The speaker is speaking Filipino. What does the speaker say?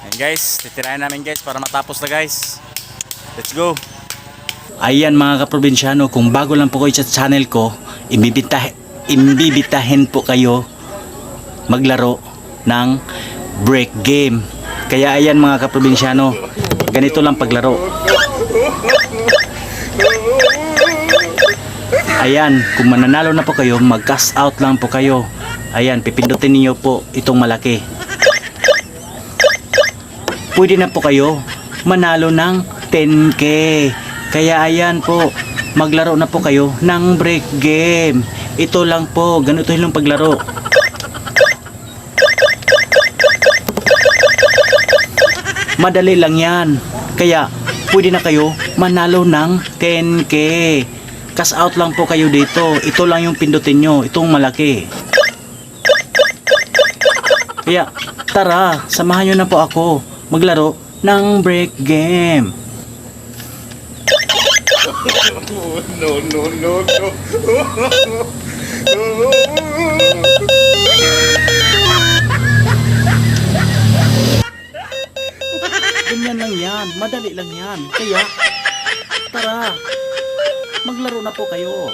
Ayan guys, titirahin namin guys para matapos na guys. Let's go. Ayan mga kaprobinsyano, kung bago lang po kayo sa channel ko, imbibitahin po kayo maglaro ng break game. Kaya ayan mga kaprobinsyano, ganito lang paglaro. Ayan, kung mananalo na po kayo, mag-cash out lang po kayo. Ayan, pipindutin niyo po itong malaki. Pwede na po kayo manalo ng 10k. Kaya ayan po, maglaro na po kayo ng break game. Ito lang po, ganito lang paglaro. Madali lang yan. Kaya pwede na kayo manalo ng 10k. Cash out lang po kayo dito. Ito lang yung pindutin nyo, itong malaki. Kaya tara, samahan nyo na po ako maglaro ng break game. No, no, no, no. Ganyan lang yan, madali lang yan. Kaya tara, maglaro na po kayo.